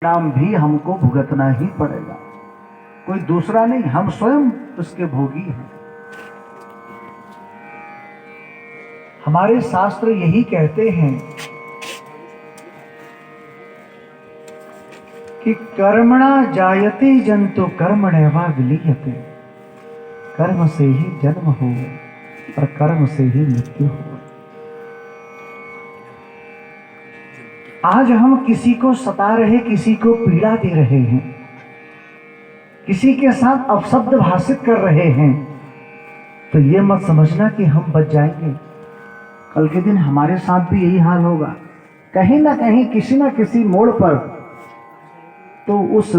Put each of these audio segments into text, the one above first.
नाम भी हमको भुगतना ही पड़ेगा, कोई दूसरा नहीं, हम स्वयं उसके भोगी हैं। हमारे शास्त्र यही कहते हैं कि कर्मणा जायते जंतु कर्मण्येवा विलीयते। कर्म से ही जन्म हो और कर्म से ही मृत्यु हो। आज हम किसी को सता रहे, किसी को पीड़ा दे रहे हैं, किसी के साथ अपशब्द भाषित कर रहे हैं, तो ये मत समझना कि हम बच जाएंगे। कल के दिन हमारे साथ भी यही हाल होगा, कहीं ना कहीं किसी ना किसी मोड़ पर तो उस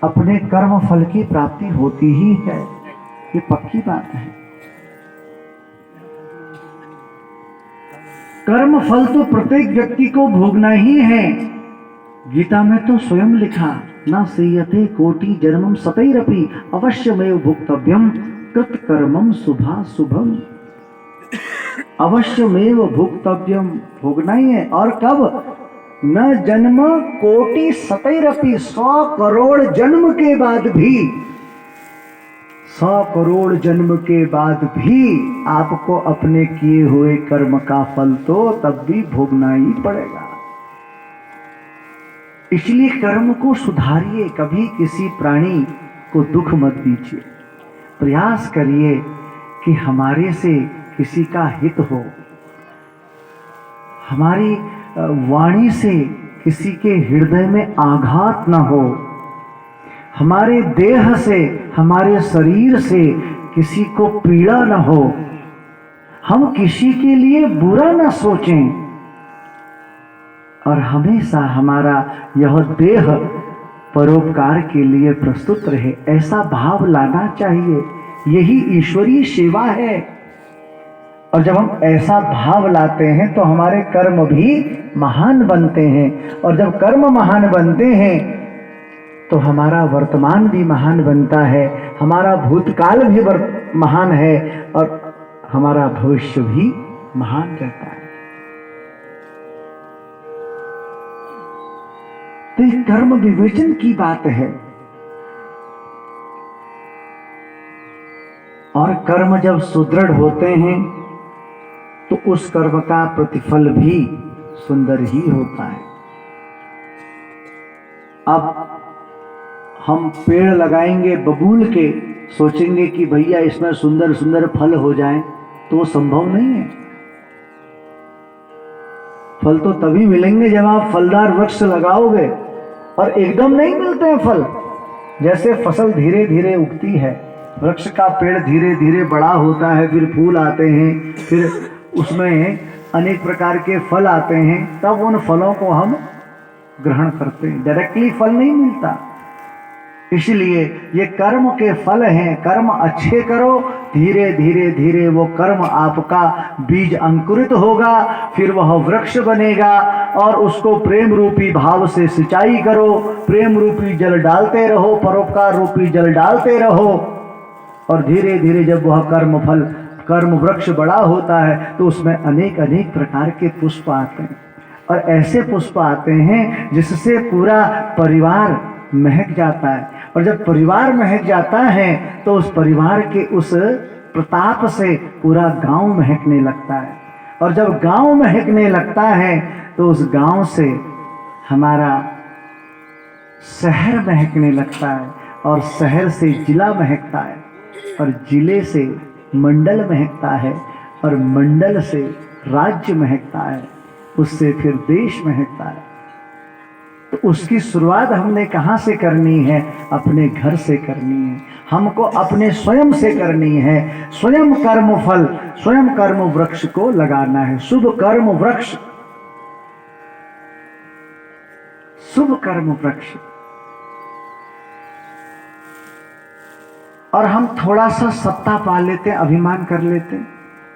अपने कर्म फल की प्राप्ति होती ही है, ये पक्की बात है। कर्म फल तो प्रत्येक व्यक्ति को भोगना ही है। गीता में तो स्वयं लिखा, न सेयते कोटि जन्मम सतैरपि अवश्यमेव भुक्तव्यम कृत कर्मम शुभाशुभम। अवश्यमेव भुक्तव्यम, भोगना ही है। और कब? न जन्म कोटि सतैरपि, 100 करोड़ जन्म के बाद भी, 100 करोड़ जन्म के बाद भी आपको अपने किए हुए कर्म का फल तो तब भी भोगना ही पड़ेगा। इसलिए कर्म को सुधारिए, कभी किसी प्राणी को दुख मत दीजिए। प्रयास करिए कि हमारे से किसी का हित हो, हमारी वाणी से किसी के हृदय में आघात न हो, हमारे देह से, हमारे शरीर से किसी को पीड़ा न हो, हम किसी के लिए बुरा न सोचें और हमेशा हमारा यह देह परोपकार के लिए प्रस्तुत रहे, ऐसा भाव लाना चाहिए। यही ईश्वरीय सेवा है। और जब हम ऐसा भाव लाते हैं तो हमारे कर्म भी महान बनते हैं, और जब कर्म महान बनते हैं तो हमारा वर्तमान भी महान बनता है, हमारा भूतकाल भी महान है और हमारा भविष्य भी महान रहता है। तो ये कर्म विवेचन की बात है। और कर्म जब सुदृढ़ होते हैं तो उस कर्म का प्रतिफल भी सुंदर ही होता है। अब हम पेड़ लगाएंगे बबूल के, सोचेंगे कि भैया इसमें सुंदर सुंदर फल हो जाएं, तो संभव नहीं है। फल तो तभी मिलेंगे जब आप फलदार वृक्ष लगाओगे, और एकदम नहीं मिलते हैं फल। जैसे फसल धीरे धीरे उगती है, वृक्ष का पेड़ धीरे धीरे बड़ा होता है, फिर फूल आते हैं, फिर उसमें अनेक प्रकार के फल आते हैं, तब उन फलों को हम ग्रहण करते हैं। डायरेक्टली फल नहीं मिलता। इसलिए ये कर्म के फल हैं। कर्म अच्छे करो, धीरे धीरे धीरे वो कर्म आपका बीज अंकुरित होगा, फिर वह वृक्ष बनेगा, और उसको प्रेम रूपी भाव से सिंचाई करो, प्रेम रूपी जल डालते रहो, परोपकार रूपी जल डालते रहो, और धीरे धीरे जब वह कर्म वृक्ष बड़ा होता है तो उसमें अनेक अनेक प्रकार के पुष्प आते हैं, और ऐसे पुष्प आते हैं जिससे पूरा परिवार महक जाता है। और जब परिवार महक जाता है तो उस परिवार के उस प्रताप से पूरा गांव महकने लगता है, और जब गांव महकने लगता है तो उस गांव से हमारा शहर महकने लगता है, और शहर से जिला महकता है, और जिले से मंडल महकता है, और मंडल से राज्य महकता है, उससे फिर देश महकता है। तो उसकी शुरुआत हमने कहाँ से करनी है? अपने घर से करनी है। हमको अपने स्वयं से करनी है। स्वयं कर्म फल, स्वयं कर्म वृक्ष को लगाना है। शुभ कर्म वृक्ष, शुभ कर्म वृक्ष। और हम थोड़ा सा सत्ता पा लेते, अभिमान कर लेते।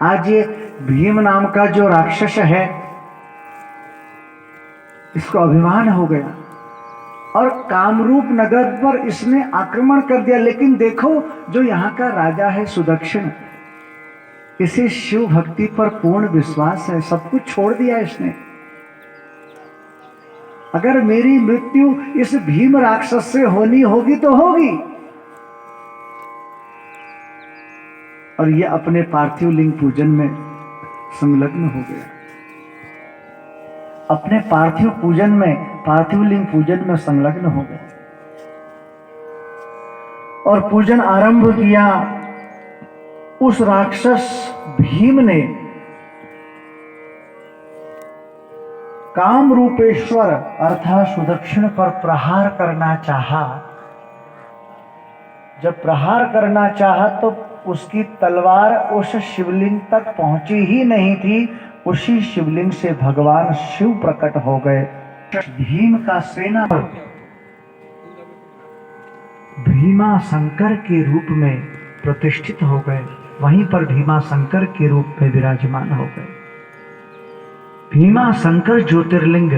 आज ये भीम नाम का जो राक्षस है, इसको अभिमान हो गया और कामरूप नगर पर इसने आक्रमण कर दिया। लेकिन देखो, जो यहाँ का राजा है सुदक्षिण, इसे शिव भक्ति पर पूर्ण विश्वास है, सब कुछ छोड़ दिया इसने। अगर मेरी मृत्यु इस भीम राक्षस से होनी होगी तो होगी। और ये अपने पार्थिव लिंग पूजन में संलग्न हो गया। अपने पार्थिव लिंग पूजन में संलग्न हो गया और पूजन आरंभ किया। उस राक्षस भीम ने काम रूपेश्वर अर्थात सुदक्षिण पर प्रहार करना चाहा। जब प्रहार करना चाहा तो उसकी तलवार उस शिवलिंग तक पहुंची ही नहीं थी। उसी शिवलिंग से भगवान शिव प्रकट हो गए। भीम का सेना भीमा शंकर के रूप में प्रतिष्ठित हो गए। वहीं पर भीमा शंकर के रूप में विराजमान हो गए। भीमा शंकर ज्योतिर्लिंग